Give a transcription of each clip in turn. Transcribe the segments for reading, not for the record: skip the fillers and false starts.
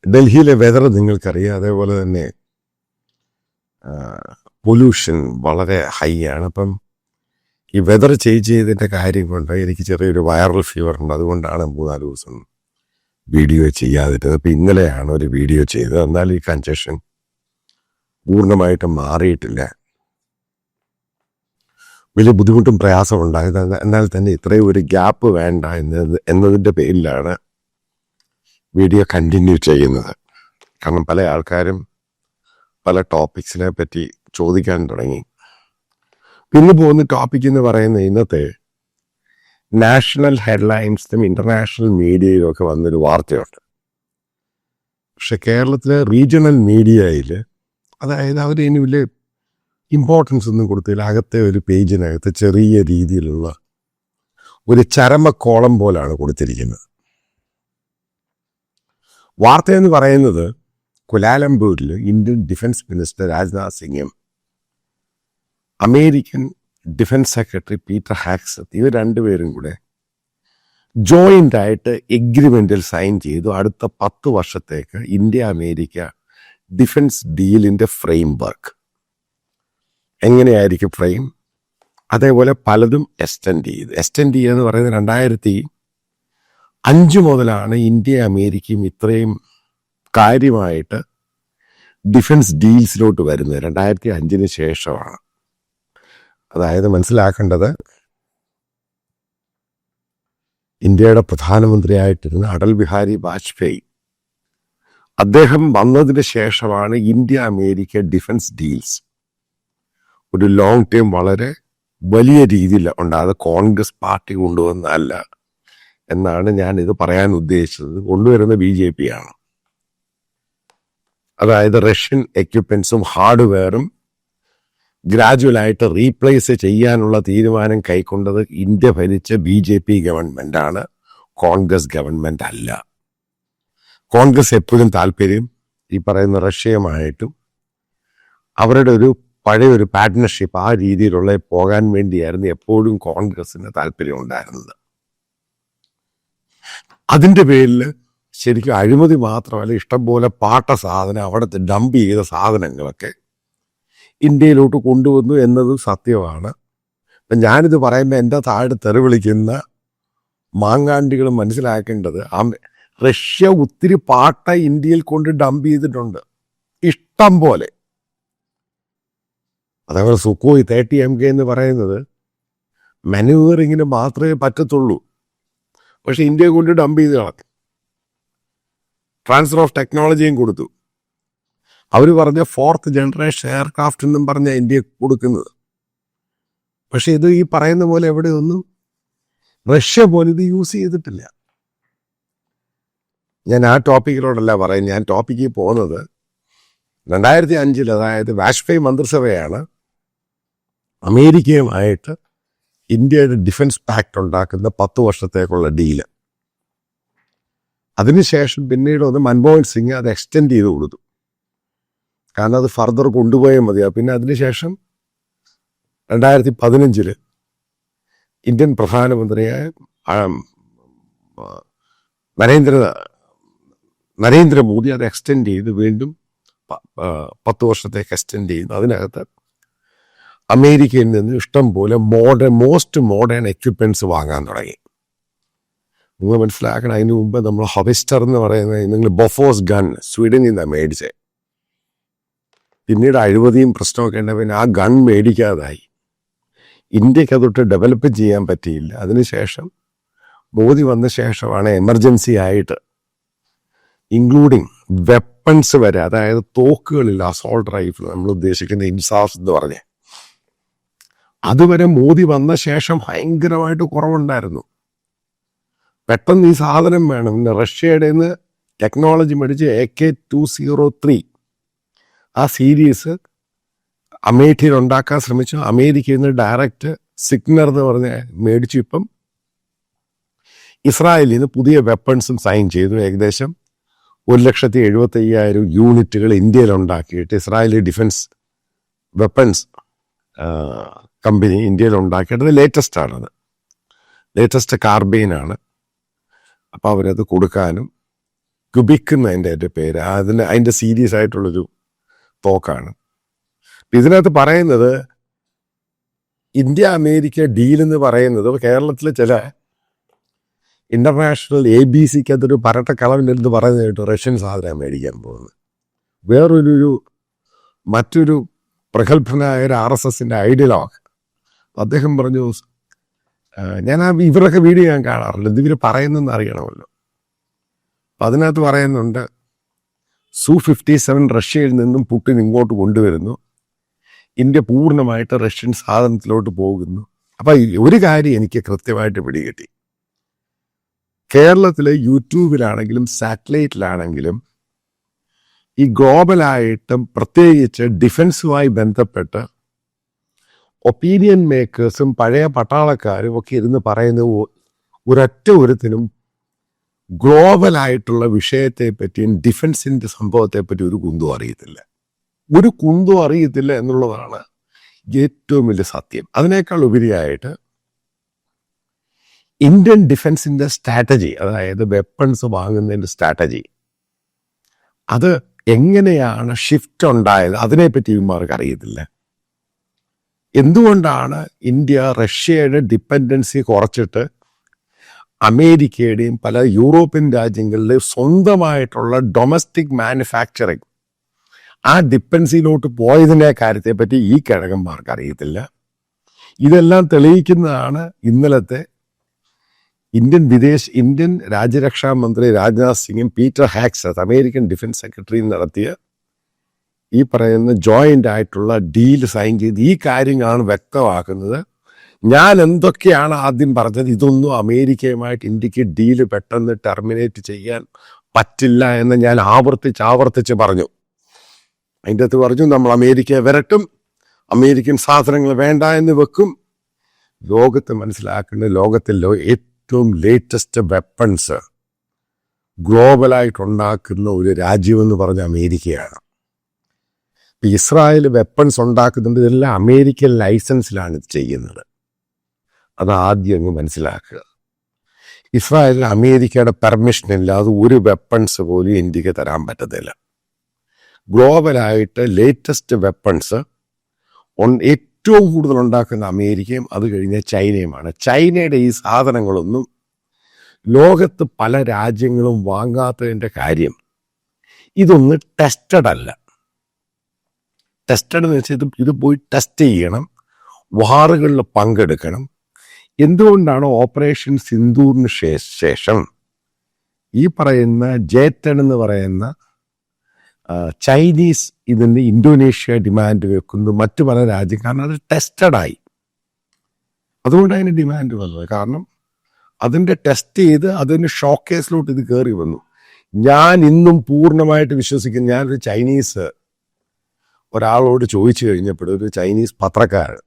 ഡൽഹിയിലെ വെതർ നിങ്ങൾക്കറിയാം. അതേപോലെ തന്നെ പൊല്യൂഷൻ വളരെ ഹൈ ആണ്. അപ്പം ഈ വെതർ ചേഞ്ച് ചെയ്തതിൻ്റെ കാര്യം കൊണ്ട് എനിക്ക് ചെറിയൊരു വൈറൽ ഫീവർ ഉണ്ട്. അതുകൊണ്ടാണ് 3-4 ദിവസം വീഡിയോ ചെയ്യാതിരുന്നത്. അപ്പം ഇന്നലെയാണ് ഒരു വീഡിയോ ചെയ്തത്. എന്നാൽ ഈ കൺജഷൻ പൂർണ്ണമായിട്ടും മാറിയിട്ടില്ല. വലിയ ബുദ്ധിമുട്ടും പ്രയാസവും ഉണ്ടായത്. എന്നാൽ തന്നെ ഇത്രയും ഒരു ഗ്യാപ്പ് വേണ്ട എന്നതിൻ്റെ പേരിലാണ് വീഡിയോ കണ്ടിന്യൂ ചെയ്യുന്നത്. കാരണം പല ആൾക്കാരും പല ടോപ്പിക്സിനെ പറ്റി ചോദിക്കാൻ തുടങ്ങി. പിന്നെ പോകുന്ന ടോപ്പിക് എന്ന് പറയുന്നത് ഇന്നത്തെ നാഷണൽ ഹെഡ്ലൈൻസിലും ഇൻ്റർനാഷണൽ മീഡിയയിലും ഒക്കെ വന്നൊരു വാർത്തയുണ്ട്. പക്ഷെ കേരളത്തിലെ റീജിയണൽ മീഡിയയിൽ, അതായത് അവർ ഇനി വലിയ ഇമ്പോർട്ടൻസ് ഒന്നും കൊടുത്തില്ല. അകത്തെ ഒരു പേജിനകത്ത് ചെറിയ രീതിയിലുള്ള ഒരു ചരമക്കോളം പോലാണ് കൊടുത്തിരിക്കുന്നത്. വാർത്തയെന്ന് പറയുന്നത് കുലാലംപൂരിൽ ഇന്ത്യൻ ഡിഫൻസ് മിനിസ്റ്റർ രാജ്നാഥ് സിംഗും അമേരിക്കൻ ഡിഫൻസ് സെക്രട്ടറി പീറ്റർ ഹാക്സത്ത് ഇവർ രണ്ടുപേരും കൂടെ ജോയിൻ്റ് ആയിട്ട് എഗ്രിമെൻറ്റിൽ സൈൻ ചെയ്തു. അടുത്ത 10 വർഷത്തേക്ക് ഇന്ത്യ അമേരിക്ക ഡിഫൻസ് ഡീലിൻ്റെ ഫ്രെയിം വർക്ക് എങ്ങനെയായിരിക്കും ഫ്രെയിം, അതേപോലെ പലതും എക്സ്റ്റെൻഡ് ചെയ്യുക എന്ന് പറയുന്നത് 2005 മുതലാണ് ഇന്ത്യ അമേരിക്കയും ഇത്രയും കാര്യമായിട്ട് ഡിഫൻസ് ഡീൽസിലോട്ട് വരുന്നത്. 2005 ശേഷമാണ്. അതായത് മനസ്സിലാക്കേണ്ടത്, ഇന്ത്യയുടെ പ്രധാനമന്ത്രിയായിട്ടിരുന്ന അടൽ ബിഹാരി വാജ്പേയി അദ്ദേഹം വന്നതിന് ശേഷമാണ് ഇന്ത്യ അമേരിക്ക ഡിഫൻസ് ഡീൽസ് ഒരു ലോങ് ടേം വളരെ വലിയ രീതിയിൽ ഉണ്ടായത്. കോൺഗ്രസ് പാർട്ടി കൊണ്ടുവന്നതല്ല എന്നാണ് ഞാനിത് പറയാൻ ഉദ്ദേശിച്ചത്. കൊണ്ടുവരുന്ന BJP ആണ്. അതായത് റഷ്യൻ എക്യുപ്മെൻസും ഹാർഡ്വെയറും ഗ്രാജുവലായിട്ട് റീപ്ലേസ് ചെയ്യാനുള്ള തീരുമാനം കൈക്കൊണ്ടത് ഇന്ത്യ ഭരിച്ച BJP ഗവൺമെൻറ്റാണ്, കോൺഗ്രസ് ഗവൺമെൻറ് അല്ല. കോൺഗ്രസ് എപ്പോഴും താല്പര്യം ഈ പറയുന്ന റഷ്യയുമായിട്ടും അവരുടെ ഒരു പഴയൊരു പാർട്ട്ണർഷിപ്പ് ആ രീതിയിലുള്ള പോകാൻ വേണ്ടിയായിരുന്നു എപ്പോഴും കോൺഗ്രസിന് താല്പര്യം ഉണ്ടായിരുന്നത്. അതിൻ്റെ പേരിൽ ശരിക്കും അഴിമതി മാത്രമല്ല, ഇഷ്ടംപോലെ പാട്ട സാധനം അവിടുത്തെ ഡംപ് ചെയ്ത സാധനങ്ങളൊക്കെ ഇന്ത്യയിലോട്ട് കൊണ്ടുവന്നു എന്നതും സത്യമാണ്. അപ്പം ഞാനിത് പറയുമ്പോൾ എൻ്റെ താഴെ തെറി വിളിക്കുന്ന മാങ്ങാണ്ടികൾ മനസ്സിലാക്കേണ്ടത്, റഷ്യ ഒത്തിരി പാട്ട ഇന്ത്യയിൽ കൊണ്ട് ഡംപ് ചെയ്തിട്ടുണ്ട്, ഇഷ്ടം പോലെ. അതേപോലെ സുഖോയ് 30 MK എന്ന് പറയുന്നത് മാനുവറിങ്ങിന് മാത്രമേ പറ്റത്തുള്ളൂ. പക്ഷെ ഇന്ത്യയെ കൊണ്ട് ഡംപ് ചെയ്ത് കളഞ്ഞു. ട്രാൻസ്ഫർ ഓഫ് ടെക്നോളജിയും കൊടുത്തു. അവർ പറഞ്ഞ 4th ജനറേഷൻ എയർക്രാഫ്റ്റ് എന്നും പറഞ്ഞ ഇന്ത്യക്ക് കൊടുക്കുന്നത്. പക്ഷെ ഇത് ഈ പറയുന്ന പോലെ എവിടെയൊന്നും റഷ്യ പോലും ഇത് യൂസ് ചെയ്തിട്ടില്ല. ഞാൻ ആ ടോപ്പിക്കിലോടല്ല പറയും. ഞാൻ ടോപ്പിക്കിൽ പോകുന്നത് 2005 അതായത് വാജ്പേയി മന്ത്രിസഭയാണ് അമേരിക്കയുമായിട്ട് ഇന്ത്യയുടെ ഡിഫൻസ് പാക്ട് ഉണ്ടാക്കുന്ന 10 വർഷത്തേക്കുള്ള ഡീല്. അതിനുശേഷം പിന്നീട് ഒന്ന് മൻമോഹൻ സിംഗ് അത് എക്സ്റ്റെൻഡ് ചെയ്ത് കൊടുത്തു. കാരണം അത് ഫർദർ കൊണ്ടുപോയാൽ മതിയാവും. പിന്നെ അതിനുശേഷം 2015 ഇന്ത്യൻ പ്രധാനമന്ത്രിയായ നരേന്ദ്രമോദി അത് എക്സ്റ്റെൻഡ് ചെയ്ത് വീണ്ടും 10 വർഷത്തേക്ക് എക്സ്റ്റെൻഡ് ചെയ്യുന്നു. അതിനകത്ത് അമേരിക്കയിൽ നിന്ന് ഇഷ്ടം പോലെ മോസ്റ്റ് മോഡേൺ എക്യുപ്മെൻറ്റ്സ് വാങ്ങാൻ തുടങ്ങി. നിങ്ങൾ മനസ്സിലാക്കണം, അതിന് മുമ്പ് നമ്മൾ ഹൊവിസ്റ്റർ എന്ന് പറയുന്നത് നിങ്ങൾ ബൊഫോസ് ഗൺ സ്വീഡനിൽ നിന്നാണ് മേടിച്ചത്. പിന്നീട് അഴിമതിയും പ്രശ്നമൊക്കെ ഉണ്ട്. പിന്നെ ആ ഗൺ മേടിക്കാതായി. ഇന്ത്യക്ക് അതൊട്ട് ഡെവലപ്പ് ചെയ്യാൻ പറ്റിയില്ല. അതിനുശേഷം മോദി വന്ന ശേഷമാണ് എമർജൻസി ആയിട്ട് ഇൻക്ലൂഡിങ് വെപ്പൺസ് വരെ, അതായത് തോക്കുകളിൽ അസോൾട്ട് റൈഫിൾ നമ്മൾ ഉദ്ദേശിക്കുന്ന ഇൻസാസ് എന്ന് പറഞ്ഞ്, അതുവരെ മോദി വന്ന ശേഷം ഭയങ്കരമായിട്ട് കുറവുണ്ടായിരുന്നു. പെട്ടെന്ന് ഈ സാധനം വേണം. പിന്നെ റഷ്യയുടെ നിന്ന് ടെക്നോളജി മേടിച്ച് AK-203 ആ സീരീസ് അമേഠിയിൽ ഉണ്ടാക്കാൻ ശ്രമിച്ചു. അമേരിക്കയിൽ നിന്ന് ഡയറക്റ്റ് സിഗ്നർ എന്ന് പറഞ്ഞ് മേടിച്ചു. ഇപ്പം ഇസ്രായേലിൽ നിന്ന് പുതിയ വെപ്പൺസും സൈൻ ചെയ്തു. ഏകദേശം 1,75,000 യൂണിറ്റുകൾ ഇന്ത്യയിൽ ഉണ്ടാക്കിയിട്ട് ഇസ്രായേലി ഡിഫൻസ് വെപ്പൺസ് കമ്പനി ഇന്ത്യയിൽ ഉണ്ടാക്കിയിട്ട് ലേറ്റസ്റ്റാണത്. ലേറ്റസ്റ്റ് കാർബൈനാണ്. അപ്പോൾ അവരത് കൊടുക്കാനും ക്യുബിക് എന്ന് അതിൻ്റെ പേര്. അതിൻ്റെ സീരിയസ് ആയിട്ടുള്ളൊരു തോക്കാണ്. ഇതിനകത്ത് പറയുന്നത് ഇന്ത്യ അമേരിക്ക ഡീലെന്ന് പറയുന്നത് കേരളത്തിലെ ചില ഇന്റർനാഷണൽ ABC അതൊരു പരട്ട കളവിലെന്ന് പറയുന്നത് കേട്ടോ റഷ്യൻ സാധനം മേടിക്കാൻ പോകുന്നത്. മറ്റൊരു പ്രഗത്ഭനായ ഒരു RSSന്റെ ഐഡിയലോഗ് അദ്ദേഹം പറഞ്ഞു, ഞാൻ ഇവരൊക്കെ വീഡിയോ ഞാൻ കാണാറില്ല, ഇവർ പറയുന്നതെന്ന് അറിയണമല്ലോ. അപ്പം അതിനകത്ത് പറയുന്നുണ്ട് Su-57 റഷ്യയിൽ നിന്നും പുടിൻ ഇങ്ങോട്ട് കൊണ്ടുവരുന്നു, ഇന്ത്യ പൂർണ്ണമായിട്ട് റഷ്യൻ സാധനത്തിലോട്ട് പോകുന്നു. അപ്പം ഒരു കാര്യം എനിക്ക് കൃത്യമായിട്ട് പിടികിട്ടി. കേരളത്തിലെ യൂട്യൂബിലാണെങ്കിലും സാറ്റലൈറ്റിലാണെങ്കിലും ഈ ഗ്ലോബലായിട്ടും പ്രത്യേകിച്ച് ഡിഫൻസുമായി ബന്ധപ്പെട്ട് ഒപ്പീനിയൻ മേക്കേഴ്സും പഴയ പട്ടാളക്കാരും ഒക്കെ ഇരുന്ന് പറയുന്ന ഒരൊറ്റ ഒരുത്തിനും ഗ്ലോബലായിട്ടുള്ള വിഷയത്തെ പറ്റിയും ഡിഫൻസിൻ്റെ സംഭവത്തെ പറ്റി ഒരു കുന്തവും അറിയത്തില്ല എന്നുള്ളതാണ് ഏറ്റവും വലിയ സത്യം. അതിനേക്കാൾ ഉപരിയായിട്ട് ഇന്ത്യൻ ഡിഫൻസിൻ്റെ സ്ട്രാറ്റജി, അതായത് വെപ്പൺസ് വാങ്ങുന്നതിൻ്റെ സ്ട്രാറ്റജി, അത് എങ്ങനെയാണ് ഷിഫ്റ്റ് ഉണ്ടായത് അതിനെപ്പറ്റി ഇവന്മാർക്ക് അറിയത്തില്ല. എന്തുകൊണ്ടാണ് ഇന്ത്യ റഷ്യയുടെ ഡിപ്പെൻഡൻസി കുറച്ചിട്ട് അമേരിക്കയുടെയും പല യൂറോപ്യൻ രാജ്യങ്ങളിലെയും സ്വന്തമായിട്ടുള്ള ഡൊമസ്റ്റിക് മാനുഫാക്ചറിങ് ആ ഡിപ്പെൻസിയിലോട്ട് പോയതിൻ്റെ കാര്യത്തെപ്പറ്റി ഈ കിഴക്കന്മാർക്ക് അറിയത്തില്ല. ഇതെല്ലാം തെളിയിക്കുന്നതാണ് ഇന്നലത്തെ ഇന്ത്യൻ രാജ്യരക്ഷാ മന്ത്രി രാജ്നാഥ് സിംഗും പീറ്റർ ഹാക്സത്ത് അമേരിക്കൻ ഡിഫൻസ് സെക്രട്ടറിയും നടത്തിയ ഈ പറയുന്ന ജോയിൻ്റ് ആയിട്ടുള്ള ഡീൽ സൈൻ ചെയ്ത് ഈ കാര്യങ്ങളാണ് വ്യക്തമാക്കുന്നത്. ഞാൻ എന്തൊക്കെയാണ് ആദ്യം പറഞ്ഞത്, ഇതൊന്നും അമേരിക്കയുമായിട്ട് ഇന്ത്യക്ക് ഡീല് പെട്ടെന്ന് ടെർമിനേറ്റ് ചെയ്യാൻ പറ്റില്ല എന്ന് ഞാൻ ആവർത്തിച്ച് പറഞ്ഞു. അതിൻ്റെ അകത്ത് പറഞ്ഞു നമ്മൾ അമേരിക്കയെ വിരട്ടും, അമേരിക്കൻ സാധനങ്ങൾ വേണ്ട എന്ന് വെക്കും. ലോകത്ത് മനസ്സിലാക്കേണ്ട, ലോകത്തിലെ ഏറ്റവും ലേറ്റസ്റ്റ് വെപ്പൺസ് ഗ്ലോബലായിട്ടുണ്ടാക്കുന്ന ഒരു രാജ്യമെന്ന് പറഞ്ഞ അമേരിക്കയാണ്. ഇസ്രായേൽ വെപ്പൺസ് ഉണ്ടാക്കുന്നുണ്ട്, ഇതെല്ലാം അമേരിക്കൻ ലൈസൻസിലാണ് ഇത് ചെയ്യുന്നത്. അത് ആദ്യം അങ്ങ് മനസ്സിലാക്കുക. ഇസ്രായേലിന് അമേരിക്കയുടെ പെർമിഷൻ ഇല്ലാതെ ഒരു വെപ്പൺസ് പോലും ഇന്ത്യക്ക് തരാൻ പറ്റത്തില്ല. ഗ്ലോബലായിട്ട് ലേറ്റസ്റ്റ് വെപ്പൺസ് ഏറ്റവും കൂടുതൽ ഉണ്ടാക്കുന്ന അമേരിക്കയും അത് കഴിഞ്ഞ ചൈനയുമാണ്. ചൈനയുടെ ഈ സാധനങ്ങളൊന്നും ലോകത്ത് പല രാജ്യങ്ങളും വാങ്ങാത്തതിൻ്റെ കാര്യം ഇതൊന്ന് ടെസ്റ്റഡ് അല്ല. ടെസ്റ്റഡ് എന്ന് വെച്ചാൽ ഇത് പോയി ടെസ്റ്റ് ചെയ്യണം, വാറുകളിൽ പങ്കെടുക്കണം. എന്തുകൊണ്ടാണ് ഓപ്പറേഷൻ സിന്ദൂറിന് ശേഷം ഈ പറയുന്ന J-10 എന്ന് പറയുന്ന ചൈനീസ് ഇതിന് ഇന്തോനേഷ്യ ഡിമാൻഡ് വെക്കുന്നു, മറ്റു പല രാജ്യം, കാരണം അത് ടെസ്റ്റഡായി, അതുകൊണ്ട് അതിന് ഡിമാൻഡ് വന്നത്. കാരണം അതിൻ്റെ ടെസ്റ്റ് ചെയ്ത് അതിന് ഷോക്കേസിലോട്ട് ഇത് കയറി വന്നു. ഞാൻ ഇന്നും പൂർണ്ണമായിട്ട് വിശ്വസിക്കുന്നു. ഞാനൊരു ചൈനീസ് ഒരാളോട് ചോദിച്ചു കഴിഞ്ഞപ്പോൾ ഒരു ചൈനീസ് പത്രക്കാരൻ,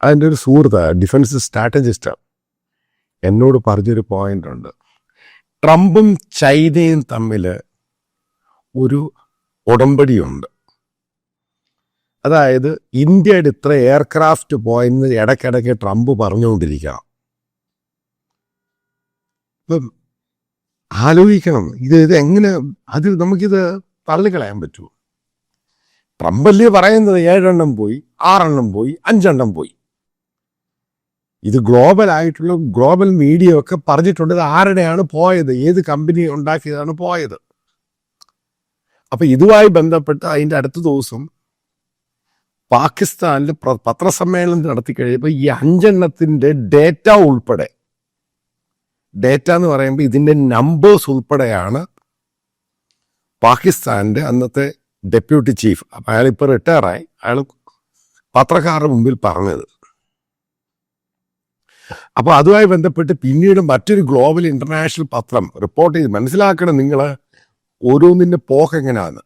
അതിൻ്റെ ഒരു സുഹൃത്ത്, ഡിഫൻസ് സ്ട്രാറ്റജിസ്റ്റാണ്, എന്നോട് പറഞ്ഞൊരു പോയിന്റ് ഉണ്ട്. ട്രംപും ചൈനയും തമ്മിൽ ഒരു ഉടമ്പടിയുണ്ട്. അതായത് ഇന്ത്യയുടെ ഇത്ര എയർക്രാഫ്റ്റ് പോയെന്ന് ഇടയ്ക്കിടയ്ക്ക് ട്രംപ് പറഞ്ഞുകൊണ്ടിരിക്കണം. ഇപ്പം ആലോചിക്കണം, ഇത് എങ്ങനെ, അത് നമുക്കിത് തള്ളിക്കളയാൻ പറ്റുമോ? ട്രംപല്ലേ പറയുന്നത് 7 എണ്ണം പോയി, 6 എണ്ണം പോയി, 5 എണ്ണം പോയി. ഇത് ഗ്ലോബൽ മീഡിയ ഒക്കെ പറഞ്ഞിട്ടുണ്ട് ഇത് ആരുടെയാണ് പോയത്, ഏത് കമ്പനി ഉണ്ടാക്കിയതാണ് പോയത്. അപ്പൊ ഇതുമായി ബന്ധപ്പെട്ട് അതിൻ്റെ അടുത്ത ദിവസം പാകിസ്ഥാനിൽ പത്രസമ്മേളനം നടത്തി കഴിയുമ്പോൾ ഈ 5 എണ്ണത്തിൻ്റെ ഡേറ്റ ഉൾപ്പെടെ, ഡേറ്റ എന്ന് പറയുമ്പോൾ ഇതിൻ്റെ നമ്പേഴ്സ് ഉൾപ്പെടെയാണ് പാകിസ്ഥാൻ്റെ അന്നത്തെ ഡെപ്യൂട്ടി ചീഫ്, അപ്പം അയാളിപ്പോൾ റിട്ടയറായി, അയാൾ പത്രക്കാരുടെ മുമ്പിൽ പറഞ്ഞത്. അപ്പോൾ അതുമായി ബന്ധപ്പെട്ട് പിന്നീട് മറ്റൊരു ഗ്ലോബൽ ഇന്റർനാഷണൽ പത്രം റിപ്പോർട്ട് ചെയ്ത് മനസ്സിലാക്കണം നിങ്ങൾ ഓരോന്നിൻ്റെ പോക്കെങ്ങനെയാണ്.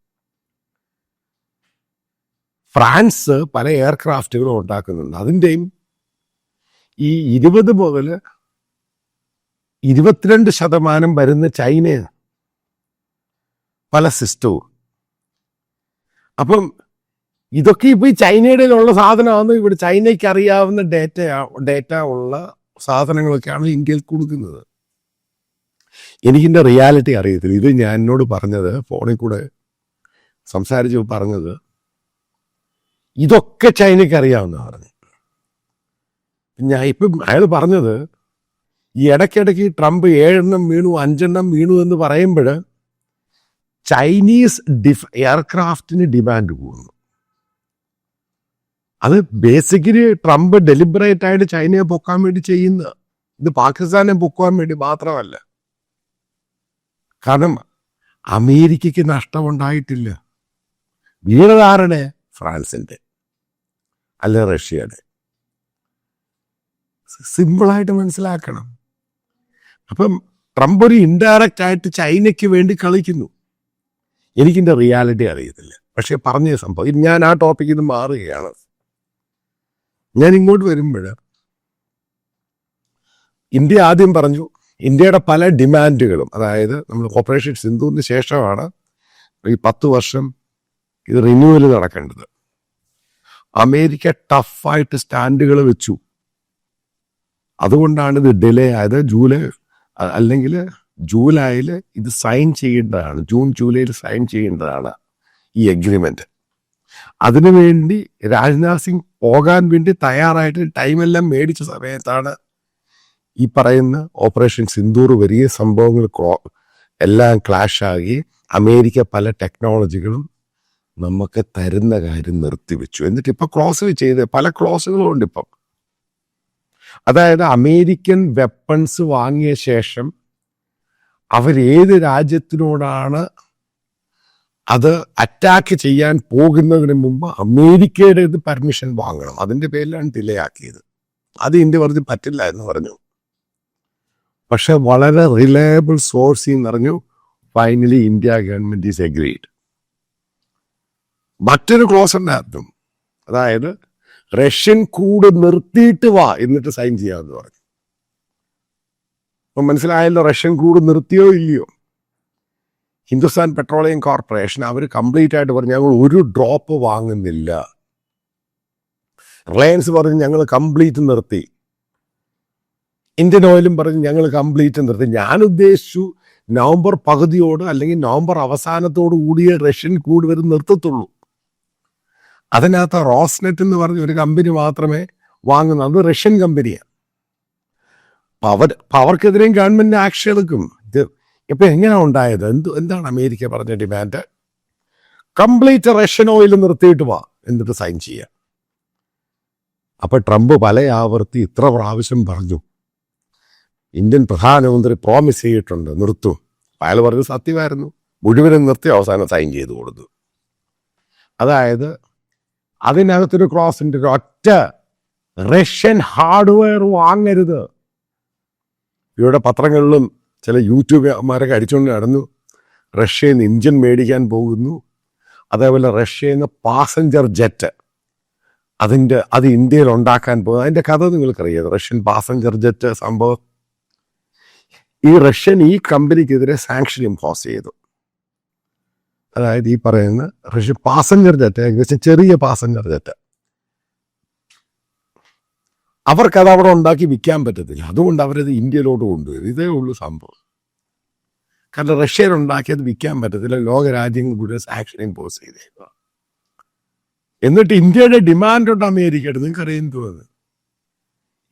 ഫ്രാൻസ് പല എയർക്രാഫ്റ്റുകളും ഉണ്ടാക്കുന്നുണ്ട്, അതിൻ്റെയും ഈ 20 മുതൽ 22% വരുന്ന ചൈനയാണ് പല സിസ്റ്റവും. അപ്പം ഇതൊക്കെ ഇപ്പോൾ ഈ ചൈനയുടെ ഉള്ള സാധനമാണ്. ഇവിടെ ചൈനയ്ക്ക് അറിയാവുന്ന ഡേറ്റ ഉള്ള സാധനങ്ങളൊക്കെയാണ് ഇന്ത്യയിൽ കൊടുക്കുന്നത്. എനിക്കിൻ്റെ റിയാലിറ്റി അറിയത്തില്ല. ഇത് ഞാൻ എന്നോട് പറഞ്ഞത്, ഫോണിൽ കൂടെ സംസാരിച്ച് പറഞ്ഞത്, ഇതൊക്കെ ചൈനയ്ക്ക് അറിയാമെന്ന് പറഞ്ഞു. ഇപ്പം അയാൾ പറഞ്ഞത് ഈ ഇടയ്ക്കിടയ്ക്ക് ട്രംപ് 7 വീണു 5 വീണു എന്ന് പറയുമ്പോൾ ചൈനീസ് എയർക്രാഫ്റ്റിന് ഡിമാൻഡ് കൂടുന്നു. അത് ബേസിക്കലി ട്രംപ് ഡെലിബറേറ്റ് ആയിട്ട് ചൈനയെ പൊക്കാൻ വേണ്ടി ചെയ്യുന്ന, ഇത് പാകിസ്ഥാനെ പൊക്കാൻ വേണ്ടി മാത്രമല്ല. കാരണം അമേരിക്കയ്ക്ക് നഷ്ടമുണ്ടായിട്ടില്ല. വീണതാരുടെ? ഫ്രാൻസിന്റെ അല്ല റഷ്യയുടെ. സിമ്പിളായിട്ട് മനസ്സിലാക്കണം. അപ്പം ട്രംപ് ഒരു ഇൻഡയറക്റ്റ് ആയിട്ട് ചൈനയ്ക്ക് വേണ്ടി കളിക്കുന്നു. എനിക്കിൻ്റെ റിയാലിറ്റി അറിയത്തില്ല, പക്ഷെ പറഞ്ഞ സംഭവം. ഞാൻ ആ ടോപ്പിക്കിൽ നിന്ന് മാറുകയാണ്. ഞാൻ ഇങ്ങോട്ട് വരുമ്പോൾ ഇന്ത്യ ആദ്യം പറഞ്ഞു, ഇന്ത്യയുടെ പല ഡിമാൻഡുകളും, അതായത് നമ്മൾ ഓപ്പറേഷൻ സിന്ദൂറിന് ശേഷമാണ് ഈ 10 വർഷം ഇത് റിന്യൂവൽ നടക്കേണ്ടത്. അമേരിക്ക ടഫായിട്ട് സ്റ്റാൻഡുകൾ വെച്ചു. അതുകൊണ്ടാണ് ഇത് ഡിലേ ആയത്. അല്ലെങ്കിൽ ജൂലൈയിൽ ഇത് സൈൻ ചെയ്യേണ്ടതാണ്, ജൂൺ ജൂലൈയിൽ സൈൻ ചെയ്യേണ്ടതാണ് ഈ എഗ്രിമെന്റ്. അതിനുവേണ്ടി രാജ്നാഥ് സിംഗ് പോകാൻ വേണ്ടി തയ്യാറായിട്ട് ടൈമെല്ലാം മേടിച്ച സമയത്താണ് ഈ പറയുന്ന ഓപ്പറേഷൻ സിന്ദൂർ വലിയ സംഭവങ്ങൾ എല്ലാം ക്ലാഷാകി അമേരിക്ക പല ടെക്നോളജികളും നമുക്ക് തരുന്ന കാര്യം നിർത്തിവെച്ചു. എന്നിട്ട് ഇപ്പം ക്ലോസ് ചെയ്ത് പല ക്ലോസുകളും ഉണ്ട് ഇപ്പം. അതായത് അമേരിക്കൻ വെപ്പൺസ് വാങ്ങിയ ശേഷം അവരേത് രാജ്യത്തിനോടാണ് അത് അറ്റാക്ക് ചെയ്യാൻ പോകുന്നതിന് മുമ്പ് അമേരിക്കയുടെ ഇത് പെർമിഷൻ വാങ്ങണം. അതിൻ്റെ പേരിലാണ് ഡിലേ ആക്കിയത്. അത് ഇന്ത്യ പറഞ്ഞ് പറ്റില്ല എന്ന് പറഞ്ഞു. പക്ഷെ വളരെ റിലയബിൾ സോഴ്സിൽ നിന്ന് പറഞ്ഞു finally India government is agreed. മറ്റൊരു ക്ലോസ് ഉണ്ടായിരുന്നു, അതായത് റഷ്യൻ ക്രൂഡ് നിർത്തിയിട്ട് വാ എന്നിട്ട് സൈൻ ചെയ്യാമെന്ന് പറഞ്ഞു. അപ്പം മനസ്സിലായല്ലോ റഷ്യൻ ക്രൂഡ് നിർത്തിയോ ഇല്ലയോ. ഹിന്ദുസ്ഥാൻ പെട്രോളിയം കോർപ്പറേഷൻ അവർ കംപ്ലീറ്റ് ആയിട്ട് പറഞ്ഞു ഞങ്ങൾ ഒരു ഡ്രോപ്പ് വാങ്ങുന്നില്ല. റിലയൻസ് പറഞ്ഞു ഞങ്ങൾ കംപ്ലീറ്റ് നിർത്തി. ഇന്ത്യൻ ഓയിലും പറഞ്ഞു ഞങ്ങൾ കംപ്ലീറ്റ് നിർത്തി. ഞാൻ ഉദ്ദേശിച്ചു നവംബർ പകുതിയോട് അല്ലെങ്കിൽ നവംബർ അവസാനത്തോടു കൂടിയേ റഷ്യൻ ക്രൂഡ് വരെ നിർത്തത്തുള്ളൂ. അതിനകത്ത് റോസ്നെറ്റ് എന്ന് പറഞ്ഞ ഒരു കമ്പനി മാത്രമേ വാങ്ങുന്നു. അത് റഷ്യൻ കമ്പനിയാണ്. അവർക്കെതിരെയും ഗവൺമെന്റ് ആക്ഷൻ എടുക്കും. ഇത് ഇപ്പം എങ്ങനെയാണ് ഉണ്ടായത്? എന്താണ് അമേരിക്ക പറഞ്ഞ ഡിമാൻഡ്? കംപ്ലീറ്റ് റഷ്യൻ ഓയിൽ നിർത്തിയിട്ട് വാ എന്നിട്ട് സൈൻ ചെയ്യാം. അപ്പൊ ട്രംപ് പല ആവർത്തി ഇത്ര പ്രാവശ്യം പറഞ്ഞു, ഇന്ത്യൻ പ്രധാനമന്ത്രി പ്രോമിസ് ചെയ്തിട്ടുണ്ട് നിർത്തും. അയാൾ പറഞ്ഞത് സത്യമായിരുന്നു. മുഴുവനും നിർത്തി അവസാനം സൈൻ ചെയ്ത് കൊടുത്തു. അതായത് അതിനകത്തൊരു ക്ലോസിൻ്റെ ഒറ്റ റഷ്യൻ ഹാർഡ്വെയർ വാങ്ങരുത്. ഇവിടെ പത്രങ്ങളിലും ചില യൂട്യൂബർമാരൊക്കെ അടിച്ചുകൊണ്ട് നടന്നു റഷ്യയിൽ നിന്ന് ഇഞ്ചിൻ മേടിക്കാൻ പോകുന്നു. അതേപോലെ റഷ്യയിൽ നിന്ന് പാസഞ്ചർ ജെറ്റ് അത് ഇന്ത്യയിൽ ഉണ്ടാക്കാൻ പോകുന്നു. അതിൻ്റെ കഥ നിങ്ങൾക്കറിയാം. റഷ്യൻ പാസഞ്ചർ ജെറ്റ് സംഭവം ഈ കമ്പനിക്കെതിരെ സാങ്ഷൻ ഇമ്പോസ് ചെയ്തു. അതായത് ഈ പറയുന്ന റഷ്യൻ പാസഞ്ചർ ജെറ്റ്, ഏകദേശം ചെറിയ പാസഞ്ചർ ജെറ്റ്, അവർക്കത് അവിടെ ഉണ്ടാക്കി വിൽക്കാൻ പറ്റത്തില്ല. അതുകൊണ്ട് അവരത് ഇന്ത്യയിലോട്ട് കൊണ്ടുവരും. ഇതേ ഉള്ളൂ സംഭവം. കാരണം റഷ്യയിൽ ഉണ്ടാക്കിയത് വിൽക്കാൻ പറ്റത്തില്ല. ലോകരാജ്യങ്ങൾ കൂടെ സാങ്ഷൻ ഇമ്പോസ് ചെയ്തേക്കുക. എന്നിട്ട് ഇന്ത്യയുടെ ഡിമാൻഡുണ്ട് അമേരിക്കയുടെ. നിങ്ങൾക്കറിയാൻ തോന്നുന്നു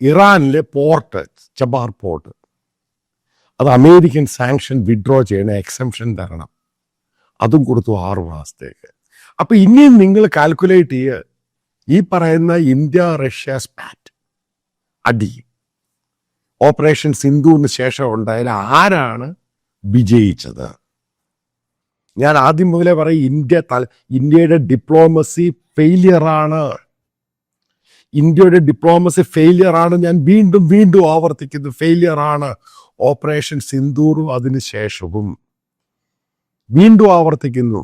ഇറാനിലെ പോർട്ട്, ചബാർ പോർട്ട്, അത് അമേരിക്കൻ സാങ്ഷൻ വിഡ്രോ ചെയ്യണം, എക്സംഷൻ തരണം. അതും കൊടുത്തു 6 മാസത്തേക്ക്. അപ്പൊ ഇനിയും നിങ്ങൾ കാൽക്കുലേറ്റ് ചെയ്യുക, ഈ പറയുന്ന ഇന്ത്യ റഷ്യ സ്പാറ്റ് അടി ഓപ്പറേഷൻ സിന്ധുവിന് ശേഷം ഉണ്ടായാൽ ആരാണ് വിജയിച്ചത്? ഞാൻ ആദ്യം മുതലേ പറയും, ഇന്ത്യയുടെ ഡിപ്ലോമസി ഫെയിലിയറാണ്. ഇന്ത്യയുടെ ഡിപ്ലോമസി ഫെയിലിയറാണ്. ഞാൻ വീണ്ടും വീണ്ടും ആവർത്തിക്കുന്നു, ഫെയിലിയറാണ്. ഓപ്പറേഷൻ സിന്ദൂറും അതിനുശേഷവും വീണ്ടും ആവർത്തിക്കുന്നു.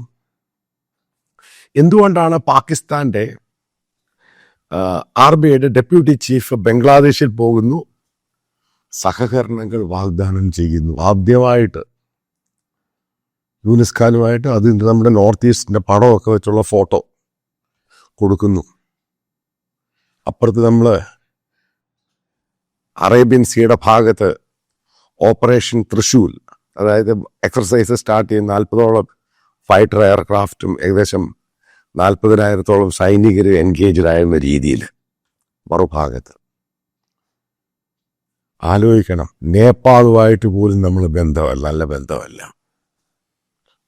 എന്തുകൊണ്ടാണ് പാകിസ്ഥാന്റെ ആർമിയുടെ ഡെപ്യൂട്ടി ചീഫ് ബംഗ്ലാദേശിൽ പോകുന്നു, സഹകരണങ്ങൾ വാഗ്ദാനം ചെയ്യുന്നു. ആദ്യമായിട്ട് യൂനിസ് ഖാനുമായിട്ട് അത് നമ്മുടെ നോർത്ത് ഈസ്റ്റിന്റെ പടമൊക്കെ വെച്ചുള്ള ഫോട്ടോ കൊടുക്കുന്നു. അപ്പുറത്ത് നമ്മൾ അറേബ്യൻ സീയുടെ ഭാഗത്ത് ഓപ്പറേഷൻ തൃശൂൽ, അതായത് എക്സർസൈസ് സ്റ്റാർട്ട് ചെയ്യും 40ഓളം ഫൈറ്റർ എയർക്രാഫ്റ്റും ഏകദേശം 40,000-ഓളം സൈനികർ എൻഗേജ്ഡ് ആയിരുന്ന രീതിയിൽ മറുഭാഗത്ത്. ആലോചിക്കണം, നേപ്പാളുമായിട്ട് പോലും നമ്മൾ ബന്ധമല്ല, നല്ല ബന്ധമല്ല.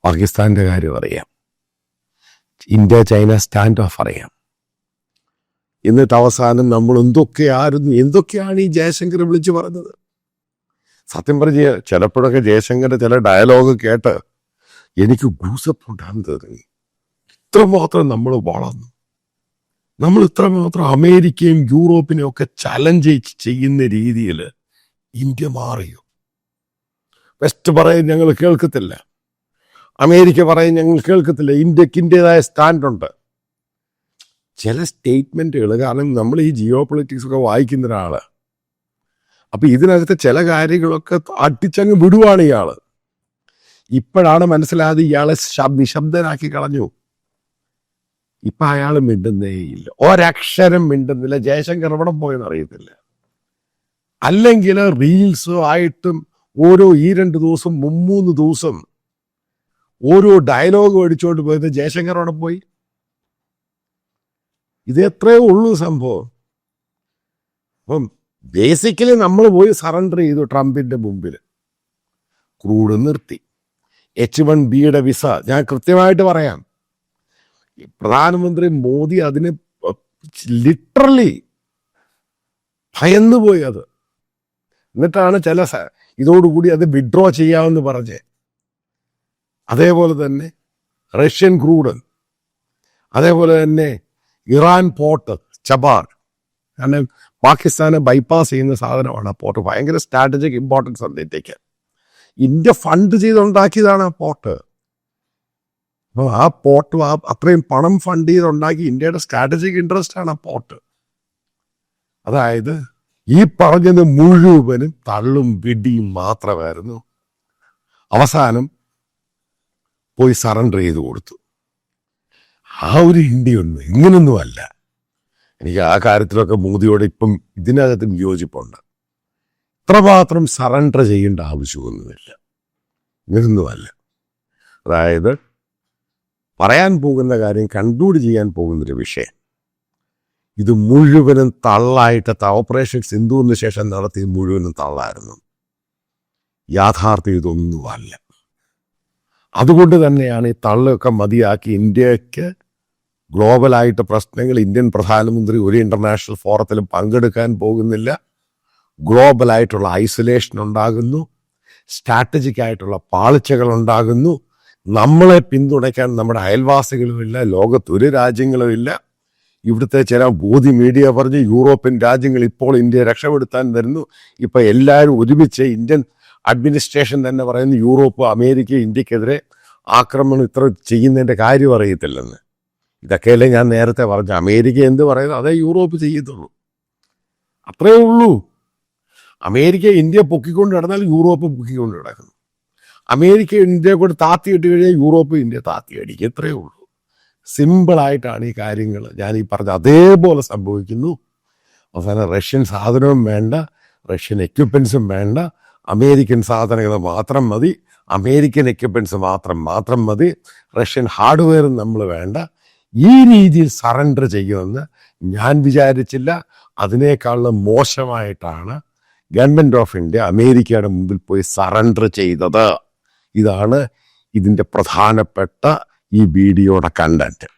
പാകിസ്ഥാന്റെ കാര്യം അറിയാം, ഇന്ത്യ ചൈന സ്റ്റാൻഡ് ഓഫ് അറിയാം. എന്നിട്ട് അവസാനം നമ്മൾ എന്തൊക്കെയാണ് ഈ ജയശങ്കർ വിളിച്ചു പറഞ്ഞത്. സത്യം പറഞ്ഞ ചിലപ്പോഴൊക്കെ ജയശങ്കറിന്റെ ചില ഡയലോഗ് കേട്ട് എനിക്ക് ഗൂസപ്പ് ഉണ്ടാകാൻ തുടങ്ങി. ഇത്രമാത്രം നമ്മൾ വളർന്നു, നമ്മൾ ഇത്രമാത്രം അമേരിക്കയും യൂറോപ്പിനെയും ഒക്കെ ചലഞ്ച് ചെയ്യുന്ന രീതിയിൽ ഇന്ത്യ മാറിയോ? വെസ്റ്റ് പറയും ഞങ്ങൾ കേൾക്കത്തില്ല, അമേരിക്ക പറയും ഞങ്ങൾ കേൾക്കത്തില്ല, ഇന്ത്യക്ക് ഇന്ത്യയുടേതായ സ്റ്റാൻഡുണ്ട്. ചില സ്റ്റേറ്റ്മെന്റുകൾ, കാരണം നമ്മൾ ഈ ജിയോ പൊളിറ്റിക്സ് ഒക്കെ വായിക്കുന്ന ഒരാള്, അപ്പൊ ഇതിനകത്ത് ചില കാര്യങ്ങളൊക്കെ അടിച്ചങ്ങ് വിടുവാണ് ഇയാള്. ഇപ്പോഴാണ് മനസ്സിലായത് ഇയാളെ നിശബ്ദനാക്കി കളഞ്ഞു. ഇപ്പൊ അയാൾ മിണ്ടുന്നേയില്ല, ഒരക്ഷരം മിണ്ടുന്നില്ല. ജയശങ്കർ എവിടെ പോയെന്ന് അറിയത്തില്ല. അല്ലെങ്കിൽ റീൽസ് ആയിട്ടും ഓരോ 2 ദിവസം 3 ദിവസം ഓരോ ഡയലോഗ് മേടിച്ചോണ്ട് പോയത് ജയശങ്കർ അവിടെ പോയി. ഇത് എത്രയേ ഉള്ളൂ സംഭവം. അപ്പം ബേസിക്കലി നമ്മൾ പോയി സറണ്ടർ ചെയ്തു ട്രംപിന്റെ മുമ്പിൽ. ക്രൂഡ് നിർത്തി. H1Bയുടെ വിസ ഞാൻ കൃത്യമായിട്ട് പറയാം, പ്രധാനമന്ത്രി മോദി അതിന് ലിറ്ററലി ഭയന്നുപോയി. അത് എന്നിട്ടാണ് ഇതോടുകൂടി അത് വിഡ്രോ ചെയ്യാമെന്ന് പറഞ്ഞേ. അതേപോലെ തന്നെ റഷ്യൻ ക്രൂഡ്, അതേപോലെ തന്നെ ഇറാൻ പോർട്ട് ചബാർ, കാരണം പാകിസ്ഥാനെ ബൈപ്പാസ് ചെയ്യുന്ന സാധനമാണ് ആ പോർട്ട്. ഭയങ്കര സ്ട്രാറ്റജിക് ഇമ്പോർട്ടൻസ് ഉണ്ട് ഇന്ത്യക്ക്. ഇന്ത്യ ഫണ്ട് ചെയ്തുണ്ടാക്കിയതാണ് ആ പോർട്ട്. അപ്പോൾ ആ പോർട്ട് അത്രയും പണം ഫണ്ട് ചെയ്തുണ്ടാക്കി ഇന്ത്യയുടെ സ്ട്രാറ്റജിക് ഇൻട്രസ്റ്റ് ആണ് ആ പോർട്ട്. അതായത് ഈ പറഞ്ഞത് മുഴുവനും തള്ളും പിടിയും മാത്രമായിരുന്നു. അവസാനം പോയി സറണ്ടർ ചെയ്ത് കൊടുത്തു. ആ ഒരു ഇന്ത്യയൊന്നും ഇങ്ങനൊന്നും അല്ല. എനിക്ക് ആ കാര്യത്തിലൊക്കെ മോദിയോട് ഇപ്പം ഇതിനകത്തും വിയോജിപ്പുണ്ട്. ഇത്രമാത്രം സറണ്ടർ ചെയ്യേണ്ട ആവശ്യമൊന്നുമില്ല, ഇങ്ങനൊന്നുമല്ല. അതായത് പറയാൻ പോകുന്ന കാര്യം, കൺക്ലൂഡ് ചെയ്യാൻ പോകുന്നൊരു വിഷയം, ഇത് മുഴുവനും തള്ളായിട്ട് ഓപ്പറേഷൻ സിന്ധുവിന് ശേഷം നടത്തി മുഴുവനും തള്ളായിരുന്നു. യാഥാർത്ഥ്യം ഇതൊന്നുമല്ല. അതുകൊണ്ട് തന്നെയാണ് ഈ തള്ളൊക്കെ മതിയാക്കി ഇന്ത്യക്ക് ഗ്ലോബലായിട്ട് പ്രശ്നങ്ങൾ, ഇന്ത്യൻ പ്രധാനമന്ത്രി ഒരു ഇന്റർനാഷണൽ ഫോറത്തിലും പങ്കെടുക്കാൻ പോകുന്നില്ല, ഗ്ലോബലായിട്ടുള്ള ഐസൊലേഷൻ ഉണ്ടാകുന്നു, സ്ട്രാറ്റജിക് ആയിട്ടുള്ള പാളിച്ചകൾ ഉണ്ടാകുന്നു. നമ്മളെ പിന്തുണയ്ക്കാൻ നമ്മുടെ അയൽവാസികളുമില്ല, ലോകത്തൊരു രാജ്യങ്ങളും ഇല്ല. ഇവിടുത്തെ ചില ബോധി മീഡിയ പറഞ്ഞ് യൂറോപ്യൻ രാജ്യങ്ങൾ ഇപ്പോൾ ഇന്ത്യയെ രക്ഷപ്പെടുത്താൻ വരുന്നു. ഇപ്പം എല്ലാവരും ഒരുമിച്ച് ഇന്ത്യൻ അഡ്മിനിസ്ട്രേഷൻ തന്നെ പറയുന്നു യൂറോപ്പ് അമേരിക്ക ഇന്ത്യക്കെതിരെ ആക്രമണം ഇത്ര ചെയ്യുന്നതിൻ്റെ കാര്യം അറിയത്തില്ലെന്ന്. ഇതൊക്കെയല്ലേ ഞാൻ നേരത്തെ പറഞ്ഞു. അമേരിക്ക എന്ത് പറയുന്നത് അതേ യൂറോപ്പ് ചെയ്യത്തുള്ളൂ, അത്രയേ ഉള്ളൂ. അമേരിക്ക ഇന്ത്യ പൊക്കിക്കൊണ്ട് നടന്നാൽ യൂറോപ്പ് പൊക്കിക്കൊണ്ട് കിടക്കുന്നു. അമേരിക്ക ഇന്ത്യയെ കൊണ്ട് താത്തിയിട്ട് കഴിഞ്ഞാൽ യൂറോപ്പ് ഇന്ത്യ താത്തിയടിക്കും, ഇത്രയേ ഉള്ളൂ. സിമ്പിളായിട്ടാണ് ഈ കാര്യങ്ങൾ ഞാൻ ഈ പറഞ്ഞ അതേപോലെ സംഭവിക്കുന്നു. അവസാനം റഷ്യൻ സാധനവും വേണ്ട, റഷ്യൻ എക്യുപ്മെൻസും വേണ്ട, അമേരിക്കൻ സാധനങ്ങൾ മാത്രം മതി, അമേരിക്കൻ എക്യുപ്മെൻസ് മാത്രം മതി, റഷ്യൻ ഹാർഡ്വെയറും നമ്മൾ വേണ്ട. ഈ രീതിയിൽ സറണ്ടർ ചെയ്യുമെന്ന് ഞാൻ വിചാരിച്ചില്ല. അതിനേക്കാളും മോശമായിട്ടാണ് ഗവൺമെൻറ് ഓഫ് ഇന്ത്യ അമേരിക്കയുടെ മുമ്പിൽ പോയി സറണ്ടർ ചെയ്തത്. ഇതാണ് ഇതിൻ്റെ പ്രധാനപ്പെട്ട ഈ വീഡിയോയുടെ കണ്ടന്റ്.